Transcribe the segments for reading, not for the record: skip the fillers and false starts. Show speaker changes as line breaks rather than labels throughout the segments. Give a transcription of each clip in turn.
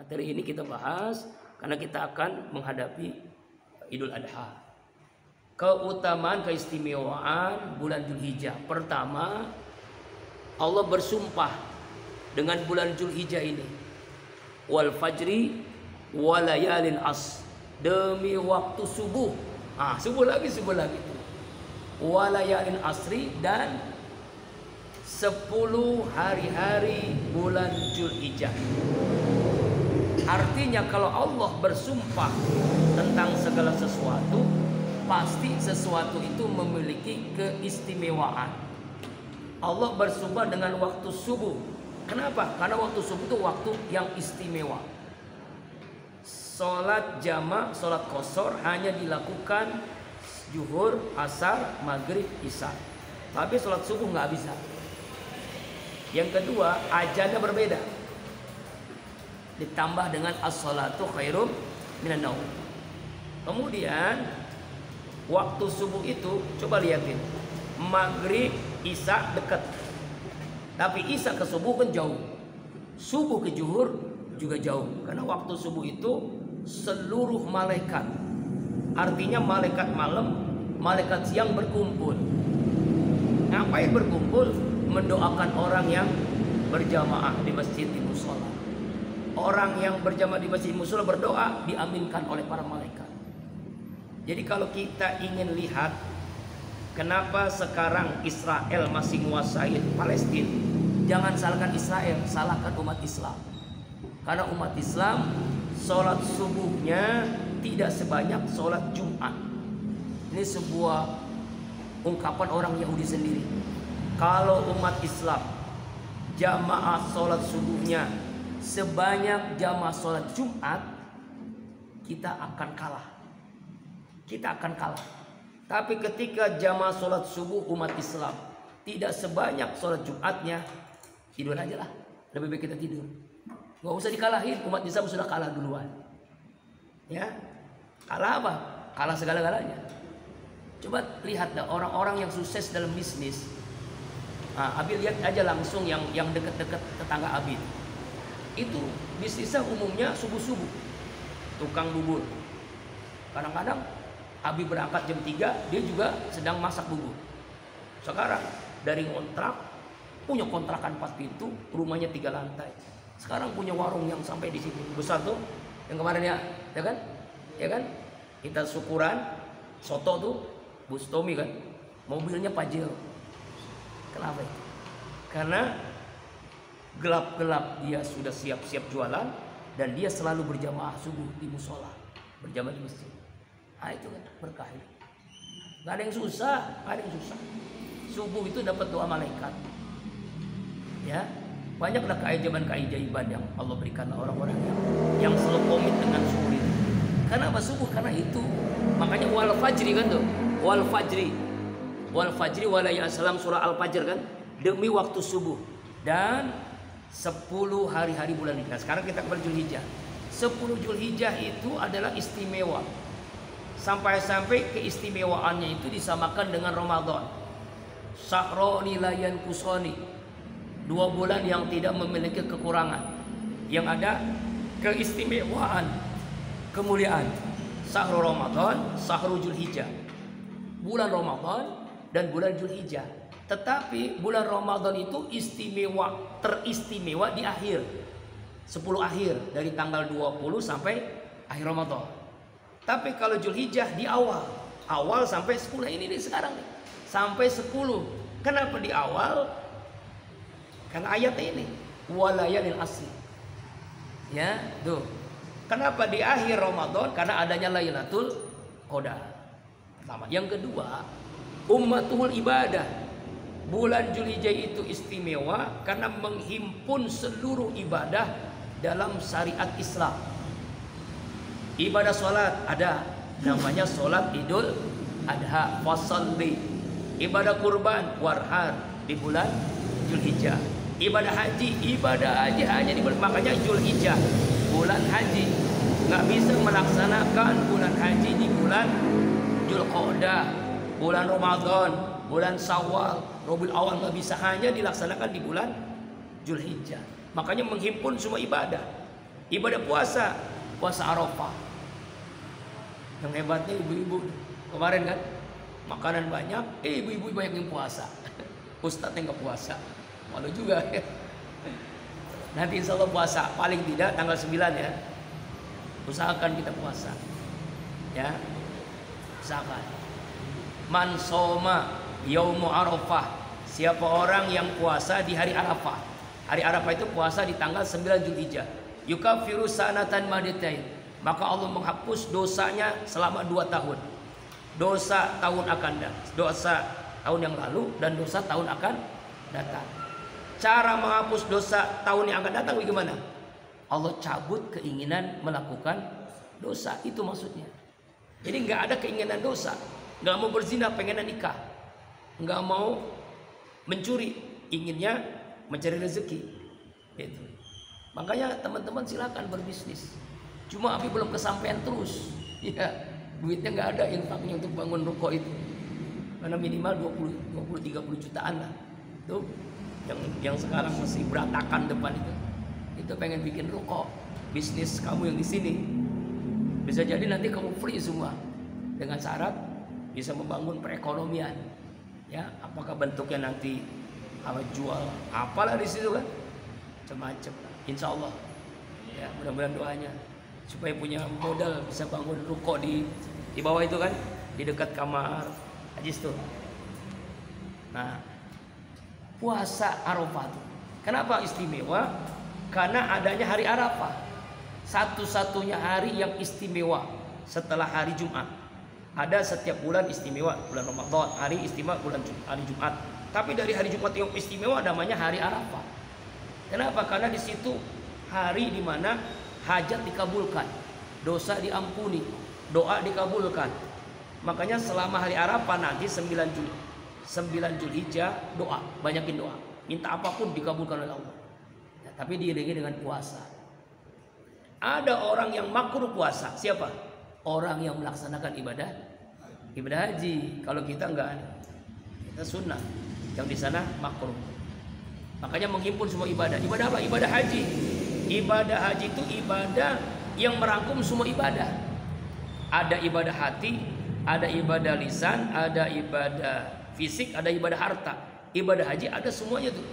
Materi ini kita bahas karena kita akan menghadapi Idul Adha. Keutamaan, keistimewaan bulan Dzulhijjah. Pertama, Allah bersumpah dengan bulan Dzulhijjah ini. Wal fajri walayalin as. Demi waktu subuh. Subuh lagi. Walayalin asri, dan 10 hari-hari bulan Dzulhijjah. Artinya kalau Allah bersumpah tentang segala sesuatu, pasti sesuatu itu memiliki keistimewaan. Allah bersumpah dengan waktu subuh. Kenapa? Karena waktu subuh itu waktu yang istimewa. Sholat jamak, sholat qashar hanya dilakukan zuhur, asar, maghrib, isya. Tapi sholat subuh nggak bisa. Yang kedua, ajannya berbeda. Ditambah dengan as-sholatu khairum minan naum. Kemudian waktu subuh itu coba lihatin, maghrib, isya dekat, tapi isya ke subuh kan jauh, subuh ke zuhur juga jauh. Karena waktu subuh itu seluruh malaikat, artinya malaikat malam, malaikat siang berkumpul. Ngapain berkumpul? Mendoakan orang yang berjamaah di masjid, di musola. Orang yang berjamaah di masjid musola berdoa diaminkan oleh para malaikat. Jadi kalau kita ingin lihat kenapa sekarang Israel masih menguasai Palestina, jangan salahkan Israel, salahkan umat Islam. Karena umat Islam sholat subuhnya tidak sebanyak sholat Jumat. Ini sebuah ungkapan orang Yahudi sendiri. Kalau umat Islam jamaah sholat subuhnya sebanyak jamaah sholat Jumat, kita akan kalah. Tapi ketika jamaah sholat subuh umat Islam tidak sebanyak sholat Jumatnya, tidur aja lah. Lebih baik kita tidur. Gak usah dikalahin, umat Islam sudah kalah duluan. Ya, kalah apa? Kalah segala-galanya. Coba lihat dah orang-orang yang sukses dalam bisnis. Abi lihat aja langsung yang dekat-dekat tetangga Abi. Itu bisnisnya umumnya subuh-subuh. Tukang bubur. Kadang-kadang Abi berangkat jam 3, dia juga sedang masak bubur. Sekarang dari kontrak, punya kontrakan 4 pintu, rumahnya 3 lantai. Sekarang punya warung yang sampai di sini. Besar tuh. Yang kemarin ya kan? Ya kan? Kita syukuran soto tuh Bustomi kan. Mobilnya Pajero. Kenapa itu? Karena gelap-gelap dia sudah siap-siap jualan, dan dia selalu berjamaah subuh di musola, berjamaah di masjid. Itu kan berkah. Gak ada yang susah, Subuh itu dapat doa malaikat. Ya, banyaklah keajaiban yang Allah berikan orang-orang yang selalu komit dengan subuh itu. Kenapa subuh? Karena itu. Makanya wal fajri kan tuh, wal fajri walayal salam, surah Al-Fajr kan, demi waktu subuh dan 10 hari-hari bulan Dzulhijjah. Sekarang kita ke Dzulhijjah. 10 Dzulhijjah itu adalah istimewa. Sampai-sampai keistimewaannya itu disamakan dengan Ramadan. Sahroni layan kusoni. 2 bulan yang tidak memiliki kekurangan. Yang ada keistimewaan, kemuliaan. Syahrul Ramadan, Syahrul Dzulhijjah. Bulan Ramadan dan bulan Dzulhijjah. Tetapi bulan Ramadan itu teristimewa di akhir. 10 akhir dari tanggal 20 sampai akhir Ramadan. Tapi kalau Dzulhijjah di awal sampai 10 ini nih sekarang nih. Sampai 10. Kenapa di awal? Karena ayat ini walayalin asri. Ya, tuh. Kenapa di akhir Ramadan? Karena adanya Lailatul Qadar. Pertama. Yang kedua, ummatul ibadah. Bulan Dzulhijjah itu istimewa karena menghimpun seluruh ibadah dalam syariat Islam. Ibadah sholat ada, namanya sholat Idul Adha, fasalli. Ibadah kurban, warhar di bulan Dzulhijjah. Ibadah haji hanya di bulan, makanya Dzulhijjah, bulan haji. Nggak bisa melaksanakan bulan haji di bulan Dzulqa'dah, bulan Ramadan, bulan Syawal, Rabiul Awal, nggak bisa, hanya dilaksanakan di bulan Dzulhijjah. Makanya menghimpun semua ibadah. Ibadah puasa, puasa Arafah. Yang hebatnya ibu-ibu kemarin kan makanan banyak, ibu-ibu banyak yang puasa. Ustadznya nggak puasa, malu juga ya. Nanti insya Allah puasa, paling tidak tanggal 9 ya. Usahakan kita puasa, ya. Usahakan. Man soma yaumu Arafah, siapa orang yang puasa di hari Arafah. Hari Arafah itu puasa di tanggal 9 Zulhijjah. Yukafiru sanatan maditain, maka Allah menghapus dosanya selama 2 tahun. Dosa tahun akan datang, dosa tahun yang lalu dan dosa tahun akan datang. Cara menghapus dosa tahun yang akan datang bagaimana? Allah cabut keinginan melakukan dosa, itu maksudnya. Jadi nggak ada keinginan dosa, nggak mau berzina, pengen nikah, nggak mau mencuri, inginnya mencari rezeki. Itu. Makanya teman-teman silakan berbisnis. Cuma Abi belum kesampaian terus. Ya, duitnya nggak ada infaknya untuk bangun ruko itu. Karena minimal 20-30 jutaan lah. Tuh yang sekarang masih berantakan depan itu pengen bikin ruko. Bisnis kamu yang di sini bisa jadi nanti kamu free semua dengan syarat bisa membangun perekonomian. Ya, apakah bentuknya nanti jual apalah di situ kan, macam-macam. Insya Allah, ya mudah-mudahan doanya supaya punya modal bisa bangun ruko di bawah itu kan, di dekat kamar Ajis tuh. Nah, puasa Arafah itu kenapa istimewa? Karena adanya hari Arafah, satu-satunya hari yang istimewa setelah hari Jumat. Ada setiap bulan istimewa, bulan Ramadan, hari istimewa hari Jumat. Tapi dari hari Jumat yang istimewa namanya hari Arafah. Kenapa? Karena di situ hari di mana hajat dikabulkan, dosa diampuni, doa dikabulkan. Makanya selama hari Arafah nanti 9 Zulhijjah doa, banyakin doa, minta apapun dikabulkan oleh Allah. Ya, tapi diiringi dengan puasa. Ada orang yang makruh puasa, siapa? Orang yang melaksanakan ibadah haji. Kalau kita enggak, kita sunnah. Yang di sana makruh. Makanya menghimpun semua ibadah. Ibadah apa? Ibadah haji. Ibadah haji itu ibadah yang merangkum semua ibadah. Ada ibadah hati, ada ibadah lisan, ada ibadah fisik, ada ibadah harta. Ibadah haji ada semuanya tuh.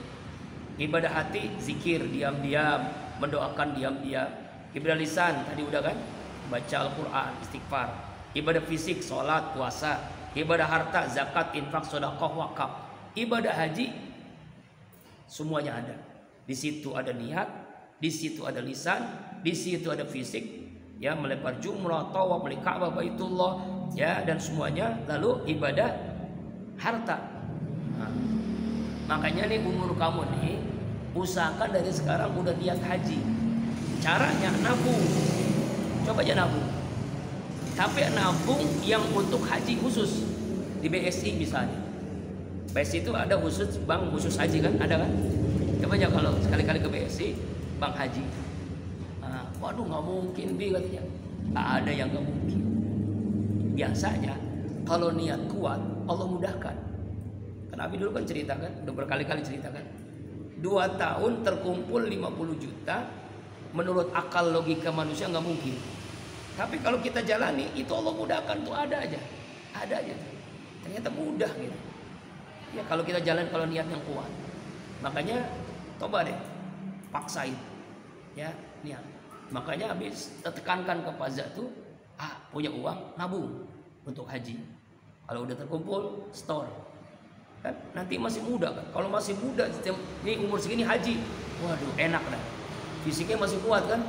Ibadah hati, zikir diam-diam, mendoakan diam-diam. Ibadah lisan tadi udah kan, baca Al-Quran, istighfar. Ibadah fisik, sholat, puasa. Ibadah harta, zakat, infak, sedekah, wakaf. Ibadah haji semuanya ada. Di situ ada niat, di situ ada lisan, di situ ada fisik, ya melempar jumrah, tawaf, beli Ka'bah, Baitullah, ya dan semuanya. Lalu ibadah harta. Nah, makanya nih umur kamu nih usahakan dari sekarang udah niat haji. Caranya nabung. Coba aja nabung. Tapi nabung yang untuk haji khusus di BSI misalnya. BSI itu ada khusus bank khusus haji kan, ada kan? Coba aja kalau sekali-kali ke BSI bank haji. Nah, waduh nggak mungkin bi katanya. Nggak ada yang nggak mungkin. Biasanya kalau niat kuat Allah mudahkan. Karena Abi dulu kan ceritakan, udah berkali-kali ceritakan. 2 tahun terkumpul 50 juta. Menurut akal logika manusia nggak mungkin. Tapi kalau kita jalani itu Allah mudahkan tuh, ada aja tuh. Ternyata mudah gitu. Ya kalau kita jalan, kalau niat yang kuat. Makanya coba deh paksain ya niat. Makanya habis tekankan ke Pak tuh, punya uang nabung untuk haji. Kalau udah terkumpul store. Kan nanti masih muda kan. Kalau masih muda ini umur segini haji, waduh enak dah. Fisiknya masih kuat kan.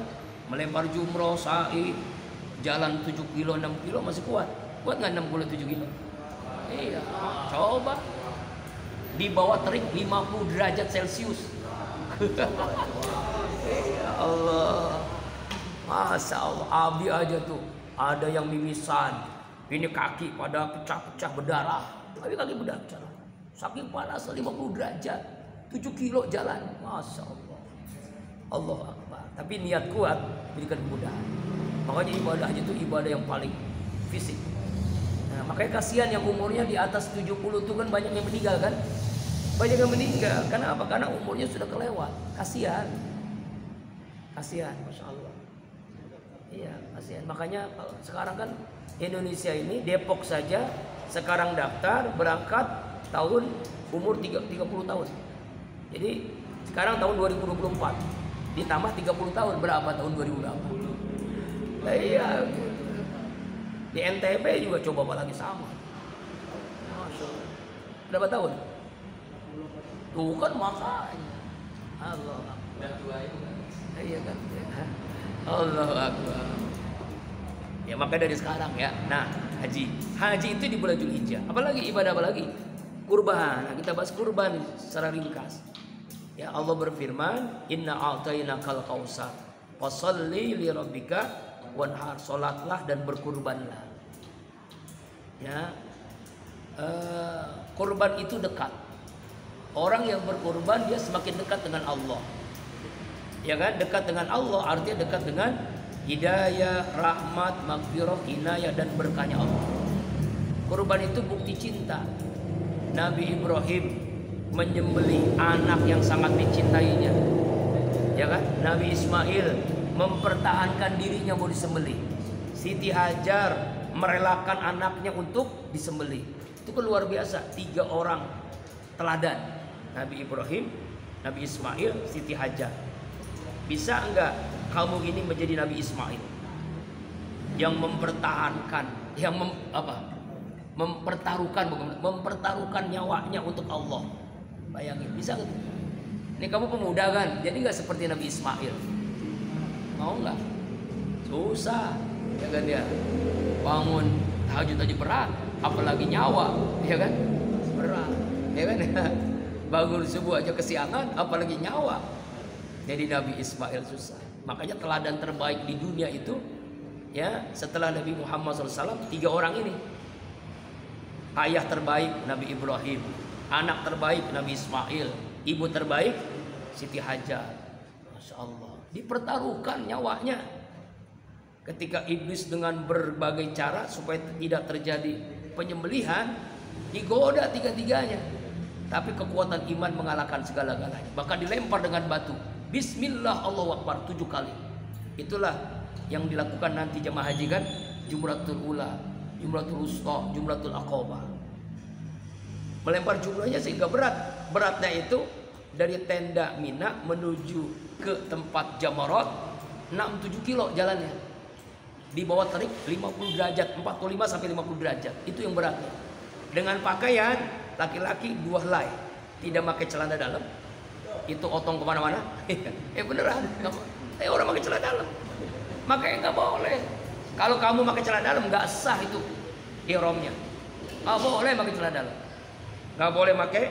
Melempar jumroh, sa'i, jalan 7 kilo, 6 kilo masih kuat. Kuat nggak 67 kilo? Iya, coba. Di bawah terik 50 derajat Celcius. Ya Allah, Masya Allah. Abi aja tuh ada yang mimisan, ini kaki pada pecah-pecah berdarah. Tapi kaki berdarah, saking panas 50 derajat, 7 kilo jalan. Masya Allah, Allah Akbar. Tapi niat kuat berikan kemudahan. Makanya ibadah aja tuh ibadah yang paling fisik. Nah, makanya kasihan yang umurnya di atas 70 tuh kan banyak yang meninggal kan. Banyak yang meninggal. Karena apa? Karena umurnya sudah kelewat. Kasihan. Kasihan, masya Allah. Iya, kasihan. Makanya sekarang kan Indonesia ini Depok saja sekarang daftar berangkat tahun umur 30 tahun. Jadi sekarang tahun 2024 ditambah 30 tahun berapa tahun 2008? Nah, iya. Di NTB juga coba apa lagi sama. Masya Allah. Berapa tahun? Tuh kan makanya. Allah. Udah tua itu kan. Iya kan. Allah Akbar. Ya maka dari sekarang ya. Nah, haji itu di bulan Dzulhijjah. Apalagi ibadah apalagi? Kurban. Nah, kita bahas kurban secara ringkas. Ya Allah berfirman, "Inna a'tainakal kautsar, fasholli li rabbika wanhar." Salatlah dan berkurbanlah. Ya. Kurban itu dekat. Orang yang berkurban dia semakin dekat dengan Allah. Ya kan, dekat dengan Allah artinya dekat dengan hidayah, rahmat, maghfirah, inayah dan berkahnya Allah. Kurban itu bukti cinta. Nabi Ibrahim menyembelih anak yang sangat dicintainya. Ya kan? Nabi Ismail mempertahankan dirinya mau disembelih. Siti Hajar merelakan anaknya untuk disembelih. Itu kan luar biasa. 3 orang teladan. Nabi Ibrahim, Nabi Ismail, Siti Hajar. Bisa enggak kamu ini menjadi Nabi Ismail yang mempertahankan, yang mempertaruhkan nyawanya untuk Allah? Bayangin, bisa enggak? Ini kamu pemuda kan, jadi enggak seperti Nabi Ismail. Mau enggak? Susah, ya kan ya. Bangun tahajud aja berat, apalagi nyawa, ya kan? Berat, ya kan ya. Bangun subuh aja kesiangan, apalagi nyawa. Jadi Nabi Ismail susah. Makanya teladan terbaik di dunia itu ya setelah Nabi Muhammad SAW 3 orang ini. Ayah terbaik Nabi Ibrahim, anak terbaik Nabi Ismail, ibu terbaik Siti Hajar. Masya Allah. Dipertaruhkan nyawanya. Ketika iblis dengan berbagai cara supaya tidak terjadi penyembelihan, digoda 3-tiganya. Tapi kekuatan iman mengalahkan segala-galanya. Bahkan dilempar dengan batu. Bismillah Allahu Akbar 7 kali. Itulah yang dilakukan nanti jemaah haji kan, Jumratul Ula, Jumratul Wusta, Jumratul Aqabah. Melempar jumrahnya sehingga berat. Beratnya itu dari tenda Mina menuju ke tempat Jamarat 6-7 kilo jalannya. Di bawah terik 50 derajat, 45 sampai 50 derajat. Itu yang beratnya. Dengan pakaian laki-laki 2 helai, tidak pakai celana dalam. Itu otong kemana-mana. Beneran. Orang pakai celana dalam. Makanya nggak boleh. Kalau kamu pakai celana dalam nggak sah itu ihramnya. Nggak boleh pakai celana dalam. Nggak boleh pakai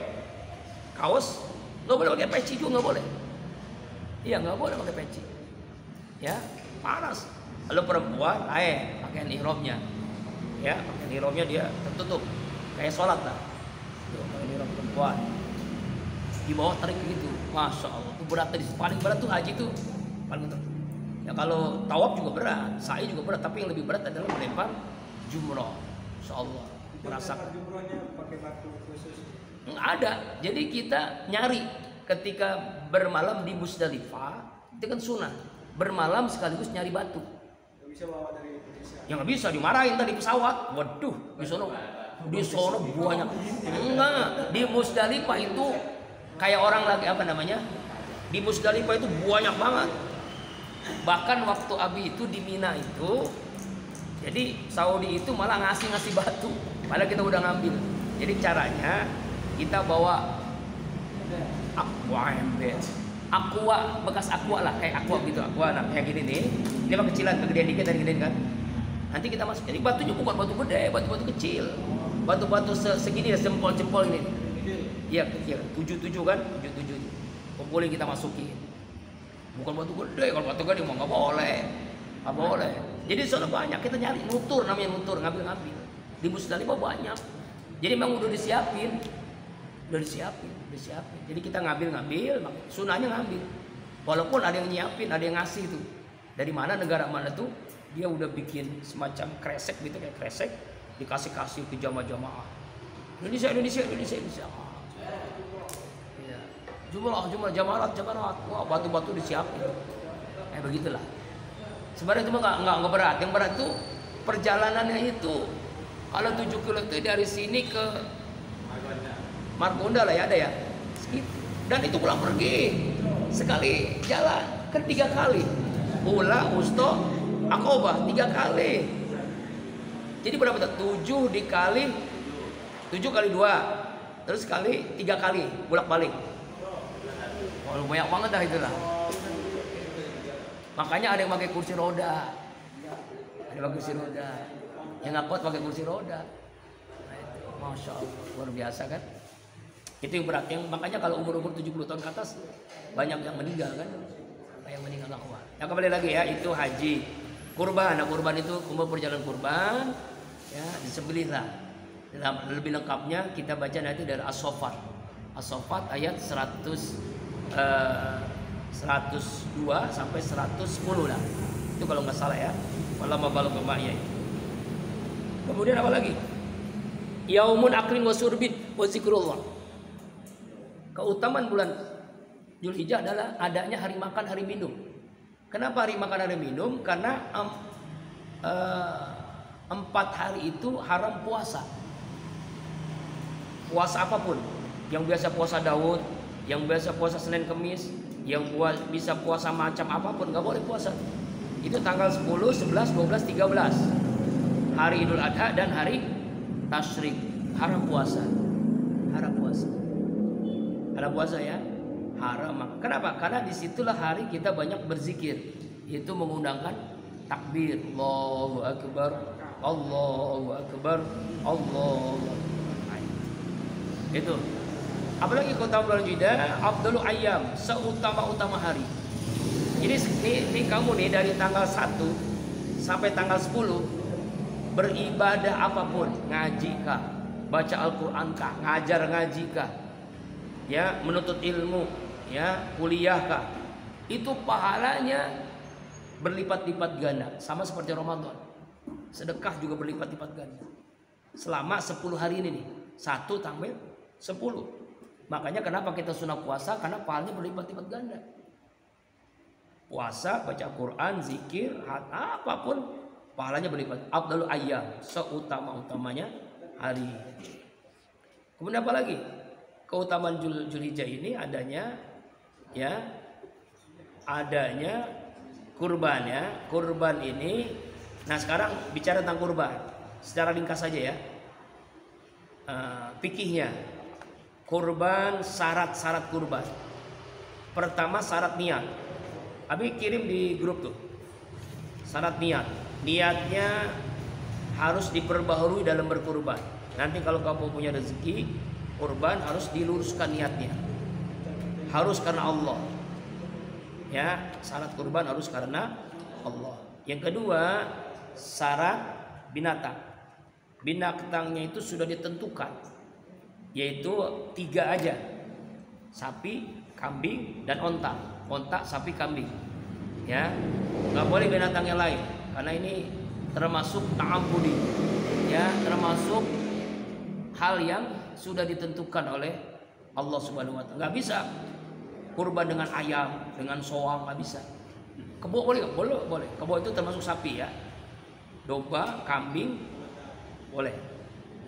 kaos. Nggak boleh pakai peci juga nggak boleh. Iya nggak boleh pakai peci. Ya panas. Lalu perempuan, pakaian ihramnya. Ya pakaian ihramnya dia tertutup kayak sholat lah. Pakaian ihram perempuan. Di bawah terik gitu, masya Allah. Itu berat tadi, paling berat tuh haji tuh paling berat. Ya kalau tawaf juga berat, sa'i juga berat, tapi yang lebih berat adalah melempar jumrah. Masya Allah. Merasakan.
Jumrahnya pakai batu khusus?
Nggak ada. Jadi kita nyari ketika bermalam di Musdalifah, itu kan sunnah. Bermalam sekaligus nyari batu.
Nggak bisa bawa dari Indonesia?
Ya nggak bisa, dimarahin tadi pesawat. Waduh, di sono banyak. Enggak, di Musdalifah itu kayak orang lagi di Musdalifah itu banyak banget. Bahkan waktu Abi itu di Mina itu, jadi Saudi itu malah ngasih batu, padahal kita udah ngambil. Jadi caranya kita bawa aqua bekas aqua lah, kayak aqua gitu, aqua nah, kayak gini nih. Ini mah kecilan, kegedean dikit dan gedean kan. Nanti kita masuk. Jadi batunya bukan batu gede, batu kecil, batu segini ya, jempol ini. Iya kecil, 77 kan, 77. Kumpulin kita masukin. Bukan batu gede, kalau batu gede mau nggak boleh. Jadi soalnya banyak kita nyari nutur, namanya nutur, ngambil. Di Musdalifah banyak. Jadi memang udah disiapin. Jadi kita ngambil, sunahnya ngambil. Walaupun ada yang nyiapin, ada yang ngasih tuh. Dari mana negara mana tuh dia udah bikin semacam kresek gitu, kayak kresek dikasih ke jamaah. Indonesia. Jumlah jamarat. Wah, batu-batu disiapin. Kayak begitulah. Sebenarnya itu nggak berat. Yang berat itu perjalanannya itu. Kalau 7 kilo itu dari sini ke Margonda lah ya, ada ya. Dan itu pulang pergi sekali jalan kan 3 kali. Ula, Usto, Akobah 3 kali. Jadi berapa tuh? 7 dikali 7 kali 2. Terus kali 3 kali bolak-balik. Oh, banyak banget dah itulah. Makanya ada yang pakai kursi roda. Ada pakai kursi roda. Yang nggak kuat pakai kursi roda. Nah, itu. Masya Allah, luar biasa kan? Itu yang berat. Yang makanya kalau umur 70 tahun ke atas banyak yang meninggal kan? Yang meninggal nggak kuat. Nah kembali lagi ya, itu haji. Kurban. Nah kurban itu umur perjalanan kurban. Ya disembelihlah. Lebih lengkapnya kita baca nanti dari As-Saffat. As-Saffat ayat 102 sampai 110 lah. Itu kalau nggak salah ya. Walamma balagha ma'ya. Kemudian apa lagi? Yaumun aklin wa surbin wa zikrullah. Keutamaan bulan Zulhijjah adalah adanya hari makan, hari minum. Kenapa hari makan, hari minum? Karena 4 hari itu haram puasa. Puasa apapun. Yang biasa puasa Daud, yang biasa puasa Senin Kemis, yang bisa puasa macam apapun, nggak boleh puasa. Itu tanggal 10, 11, 12, 13. Hari Idul Adha dan hari Tasyrik. Haram puasa. Haram puasa. Haram puasa ya. Haram. Kenapa? Karena disitulah hari kita banyak berzikir. Itu mengundangkan takbir. Allahu Akbar. Allahu Akbar. Allahu Akbar. Itu. Apalagi kota bulan Zulhijjah, Abdul Ayyam, seutama-utama hari. Jadi ini kamu nih dari tanggal 1 sampai tanggal 10 beribadah apapun, ngaji kah, baca Al-Qur'an kah, ngajar ngaji kah, ya, menuntut ilmu, ya, kuliah kah. Itu pahalanya berlipat-lipat ganda, sama seperti Ramadan. Sedekah juga berlipat-lipat ganda. Selama 10 hari ini nih, 1 sampai 10. Makanya kenapa kita sunah puasa? Karena pahalanya berlipat-lipat ganda. Puasa, baca Quran, zikir, apapun pahalanya berlipat. Abdul Ayyam, seutama-utamanya hari. Kemudian apa lagi? Keutamaan Zulhijjah ini adanya ya, adanya kurban ya. Kurban ini, nah sekarang bicara tentang kurban secara ringkas saja ya. Fikihnya kurban, syarat-syarat kurban. Pertama syarat niat. Abi kirim di grup tuh. Syarat niat. Niatnya harus diperbaharui dalam berkurban. Nanti kalau kamu punya rezeki kurban harus diluruskan niatnya. Harus karena Allah. Ya, syarat kurban harus karena Allah. Yang kedua, syarat binatang. Binatangnya itu sudah ditentukan. Yaitu 3 aja. Sapi, kambing, dan onta. Onta, sapi, kambing. Ya, nggak boleh binatang yang lain. Karena ini termasuk ta'abbudi. Ya, termasuk hal yang sudah ditentukan oleh Allah Subhanahu wa taala. Nggak bisa kurban dengan ayam, dengan soang, nggak bisa. Kebo boleh, boleh. Kebo itu termasuk sapi ya. Domba, kambing, boleh.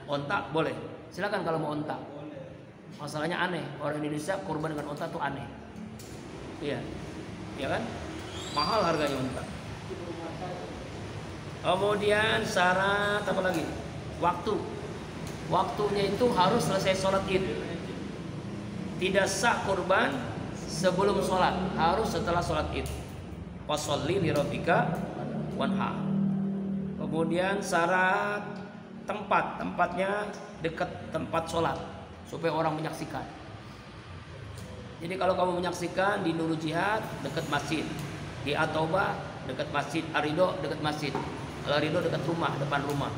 Onta boleh. Silakan kalau mau onta. Masalahnya aneh, orang Indonesia kurban dengan onta tuh aneh. Iya, iya kan? Mahal harganya onta. Kemudian syarat apa lagi? Waktu. Waktunya itu harus selesai sholat id. Tidak sah kurban sebelum sholat, harus setelah sholat id. Fasholli li rabbika wanhar. Kemudian syarat tempatnya dekat tempat sholat supaya orang menyaksikan. Jadi kalau kamu menyaksikan di Nurul Jihad dekat masjid, di At-Taubah dekat masjid, Ar-Ridho dekat masjid, Al-Ridho dekat rumah, depan rumah.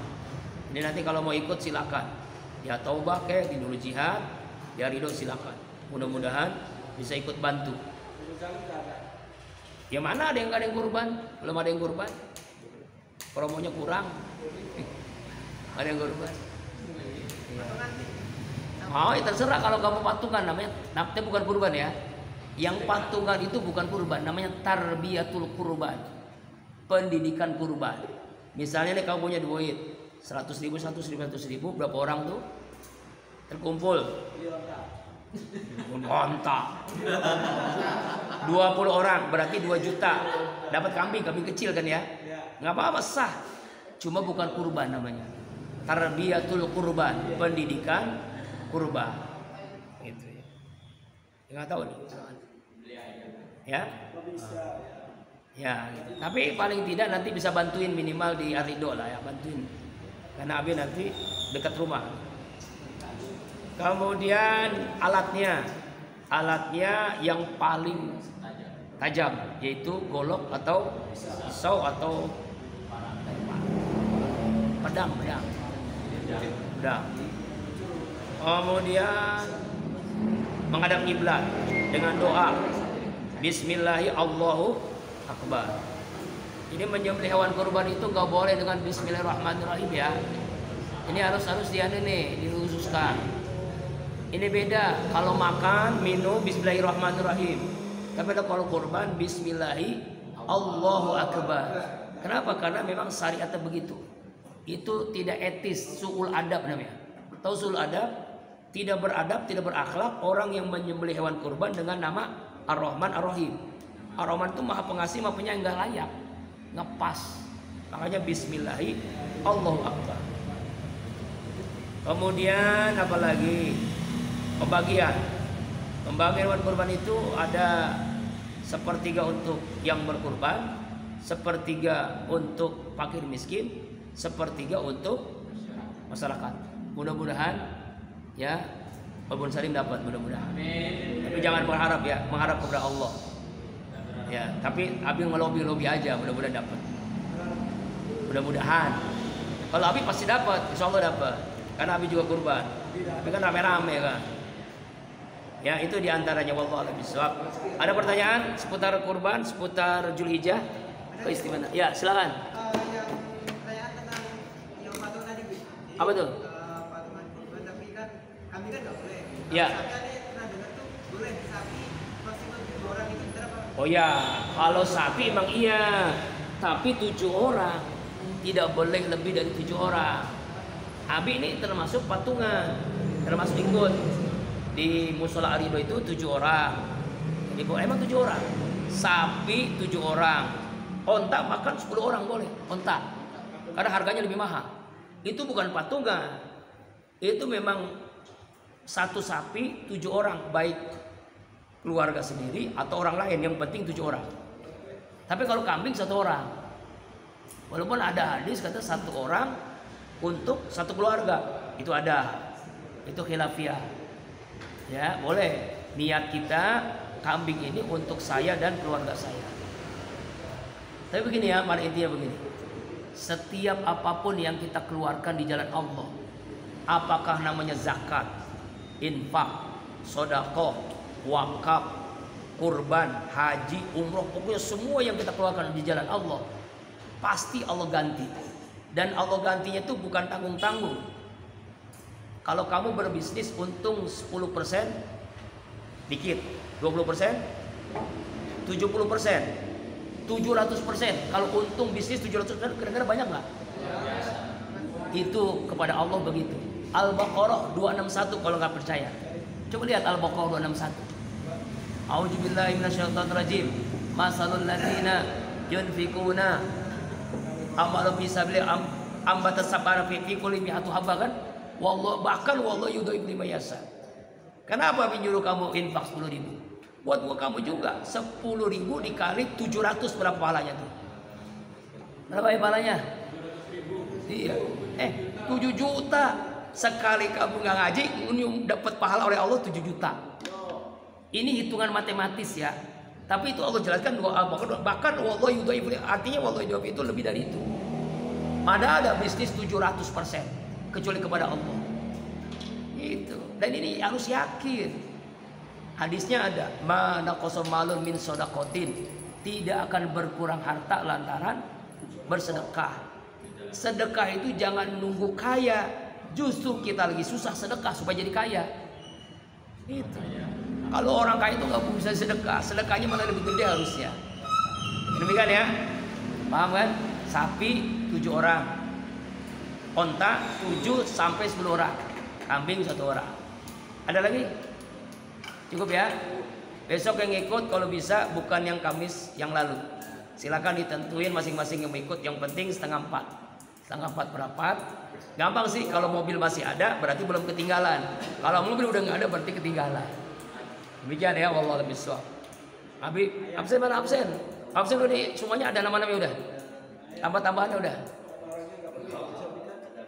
Jadi nanti kalau mau ikut silakan. Di At-Taubah kayak di Nurul Jihad, di Ar-Ridho silakan. Mudah-mudahan bisa ikut bantu. Ya mana ada yang nggak ada yang kurban? Belum ada yang kurban. Promonya kurang. Ada yang kurban. Oh, ya terserah kalau kamu patungan namanya bukan kurban ya. Yang patungan itu bukan kurban, namanya tarbiyatul kurban, pendidikan kurban. Misalnya nih kamu punya duit 100.000, 100.000, 100.000, berapa orang tuh terkumpul? Kontak 20 orang berarti 2 juta. Dapat kambing kecil kan ya? Nggak apa-apa, sah. Cuma bukan kurban namanya. Tarbiyatul kurban, pendidikan kurban. Gitu ya. Nggak tahu nih. Ya? Ya, gitu. Tapi paling tidak nanti bisa bantuin minimal di Arido lah ya, bantuin. Karena Abi nanti dekat rumah. Kemudian alatnya yang paling tajam yaitu golok atau pisau atau pedang. Kemudian menghadap kiblat dengan doa Bismillahi Allahu Akbar. Ini menyembelih hewan kurban itu nggak boleh dengan Bismillahirrahmanirrahim ya. Ini harus dilususkan. Ini beda kalau makan minum Bismillahirrahmanirrahim. Tapi kalau kurban Bismillahi Allahu Akbar. Kenapa? Karena memang syariatnya begitu. Itu tidak etis, su'ul adab namanya. Tahu su'ul adab? Tidak beradab, tidak berakhlak orang yang menyembelih hewan kurban dengan nama Ar-Rahman Ar-Rahim. Ar-Rahman itu maha pengasih, maha penyayang, nggak layak, ngepas. Makanya Bismillahi Allahu Akbar. Kemudian apa lagi? Pembagian hewan kurban itu ada sepertiga untuk yang berkurban, sepertiga untuk fakir miskin, sepertiga untuk masyarakat. Mudah-mudahan ya Abun Salim dapat, mudah-mudahan. Tapi jangan berharap ya, mengharap kepada Allah. Ya, tapi Abi ngelobi aja, mudah-mudahan dapat. Mudah-mudahan. Kalau Abi pasti dapat, insya Allah dapat. Karena Abi juga kurban. Tapi kan rame-rame kan. Ya, itu diantaranya. Wallahu a'lam bishawab. Ada pertanyaan seputar kurban, seputar Zulhijjah? Keistimewaan. Ya, silakan.
Yang pertanyaan tentang yang patung tadi, Bu.
Apa tuh?
Patungan kurban, tapi kan kami kan nggak boleh.
Ya.
Sapi ada pernah dengar tuh boleh sapi maksimal 7 orang itu berapa?
Oh ya, kalau sapi emang iya, tapi 7 orang, tidak boleh lebih dari 7 orang. Abi ini termasuk patungan, termasuk ikut di musola Arido itu 7 orang. Jadi emang 7 orang. Sapi 7 orang. Onta makan 10 orang boleh, onta. Karena harganya lebih mahal. Itu bukan patungan. Itu memang satu sapi 7 orang, baik keluarga sendiri atau orang lain, yang penting 7 orang. Tapi kalau kambing 1 orang. Walaupun ada hadis kata 1 orang untuk 1 keluarga, itu ada. Itu khilafiyah. Ya, boleh niat kita kambing ini untuk saya dan keluarga saya. Tapi begini ya, pada intinya begini. Setiap apapun yang kita keluarkan di jalan Allah, apakah namanya zakat, infak, sedekah, wakaf, kurban, haji, umroh, pokoknya semua yang kita keluarkan di jalan Allah, pasti Allah ganti. Dan Allah gantinya itu bukan tanggung-tanggung. Kalau kamu berbisnis untung 10%, dikit. 20%, 70%, 700%. Kalau untung bisnis 700%, kira-kira banyak nggak? Itu kepada Allah begitu. Al-Baqarah 261 kalau nggak percaya. Coba lihat Al-Baqarah 261. A'udzubillahi minasyaitonirrajim. Masalul ladzina yunfikuna amalu fi sabilillah ambata sabara fi kulli mi'atu habba kan? Wallahu yudhib lima yasa. Kenapa menyuruh kamu infak 10.000? Buat kamu juga 10.000 dikali 700 berapa pahalanya tuh? Berapa ya pahalanya? Iya. 7 juta sekali kamu nggak ngaji, dapat pahala oleh Allah 7 juta. Ini hitungan matematis ya. Tapi itu Allah jelaskan bahkan wallahu yudhib, artinya wallahu yudhib itu lebih dari itu. Ada bisnis 700% kecuali kepada Allah. Itu. Dan ini harus yakin. Hadisnya ada, mana qasamalun min shadaqatin, tidak akan berkurang harta lantaran bersedekah. Sedekah itu jangan nunggu kaya, justru kita lagi susah sedekah supaya jadi kaya. Itu. Kalau orang kaya itu nggak bisa sedekah, sedekahnya malah lebih gede harusnya. Demikian ya, paham kan? Sapi 7 orang, onta 7 sampai 10 orang, kambing 1 orang. Ada lagi? Cukup ya. Besok yang ikut kalau bisa bukan yang Kamis yang lalu. Silakan ditentuin masing-masing yang ikut. Yang penting setengah 4. Setengah 4 berapat. Gampang sih, kalau mobil masih ada berarti belum ketinggalan. Kalau mobil udah nggak ada berarti ketinggalan. Demikian ya, wallahu a'lam bishawab. Abi, absen mana absen? Absen udah semuanya ada nama-namanya udah. Tambah-tambahannya udah.